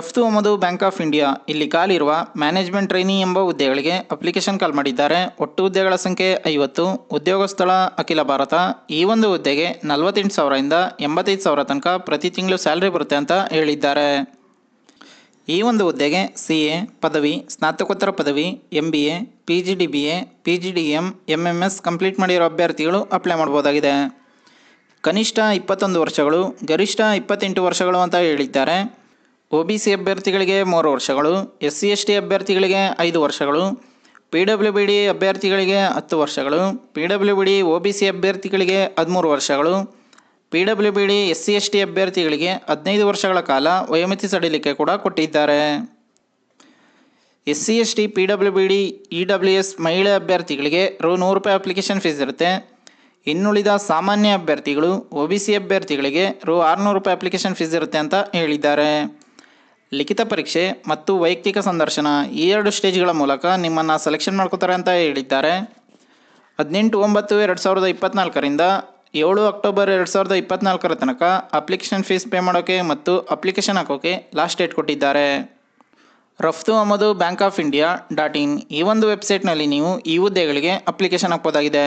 ರಫ್ತು ಆಮದು bank of India ಇಲ್ಲಿ ಖಾಲಿರುವ ಮ್ಯಾನೇಜ್ಮೆಂಟ್ ಟ್ರೈನಿ ಎಂಬ ಹುದ್ದೆಗಳಿಗೆ ಅಪ್ಲಿಕೇಶನ್ ಕಾಲ್ ಮಾಡಿದ್ದಾರೆ. ಒಟ್ಟು ಹುದ್ದೆಗಳ ಸಂಖ್ಯೆ 50. ಉದ್ಯೋಗ ಸ್ಥಳ ಅಖಿಲ ಭಾರತ. ಈ ಒಂದು ಹುದ್ದೆಗೆ 48,000ರಿಂದ 85,000 ತನಕ ಪ್ರತಿ ತಿಂಗಳು ಸ್ಯಾಲ್ರಿ ಬರುತ್ತೆ ಅಂತ ಹೇಳಿದ್ದಾರೆ. ಈ ಒಂದು ಹುದ್ದೆಗೆ CA ಪದವಿ, ಸ್ನಾತಕೋತ್ತರ ಪದವಿ, MBA, PGDBA, PGDM, MMS complete ಮಾಡಿರೋ ಅಭ್ಯರ್ಥಿಗಳು ಅಪ್ಲೈ ಮಾಡ್ಬೋದಾಗಿದೆ. ಕನಿಷ್ಠ 21 ವರ್ಷಗಳು, ಗರಿಷ್ಠ 28 ವರ್ಷಗಳು ಅಂತ ಹೇಳಿದ್ದಾರೆ. OBC ಅಭ್ಯರ್ಥಿಗಳಿಗೆ 3 ವರ್ಷಗಳು, SC/ST ಅಭ್ಯರ್ಥಿಗಳಿಗೆ 5 ವರ್ಷಗಳು, PWBD ಅಭ್ಯರ್ಥಿಗಳಿಗೆ 10 ವರ್ಷಗಳು, PWBD OBC ಅಭ್ಯರ್ಥಿಗಳಿಗೆ 13 ವರ್ಷಗಳು, PWBD SC/ST ಅಭ್ಯರ್ಥಿಗಳಿಗೆ 15 ವರ್ಷಗಳ ಕಾಲ ವಯೋಮಿತಿ ಸಡಿಲಿಕೆ ಕೂಡ ಕೊಟ್ಟಿದ್ದಾರೆ. SC/ST PWBD EWS ಮಹಿಳೆ ಅಭ್ಯರ್ಥಿಗಳಿಗೆ ₹100 ಅಪ್ಲಿಕೇಶನ್ ಫೀಸ್ ಇರುತ್ತೆ. ಇನ್ನುಳಿದ ಸಾಮಾನ್ಯ ಅಭ್ಯರ್ಥಿಗಳು OBC ಅಭ್ಯರ್ಥಿಗಳಿಗೆ ₹600 ಅಪ್ಲಿಕೇಶನ್ ಫೀಸ್ ಇರುತ್ತೆ ಅಂತ ಹೇಳಿದ್ದಾರೆ. ಲಿಖಿತ ಪರೀಕ್ಷೆ ಮತ್ತು ವೈಯಕ್ತಿಕ ಸಂದರ್ಶನ ಈ 2 ಸ್ಟೇಜ್ಗಳ ಮೂಲಕ ನಿಮ್ಮನ್ನು ಸೆಲೆಕ್ಷನ್ ಮಾಡ್ಕೋತಾರೆ ಅಂತ ಹೇಳಿದ್ದಾರೆ. 18/9/2024ರಿಂದ 7 ಅಕ್ಟೋಬರ್ 2024 ತನಕ ಅಪ್ಲಿಕೇಶನ್ ಫೀಸ್ ಪೇ ಮಾಡೋಕ್ಕೆ ಮತ್ತು ಅಪ್ಲಿಕೇಶನ್ ಹಾಕೋಕ್ಕೆ ಲಾಸ್ಟ್ ಡೇಟ್ ಕೊಟ್ಟಿದ್ದಾರೆ. ರಫ್ತು ಆಮದು ಬ್ಯಾಂಕ್ ಆಫ್ ಇಂಡಿಯಾ .in ಈ ಒಂದು ವೆಬ್ಸೈಟ್ನಲ್ಲಿ ನೀವು ಈ ಹುದ್ದೆಗಳಿಗೆ ಅಪ್ಲಿಕೇಶನ್ ಹಾಕ್ಬೋದಾಗಿದೆ.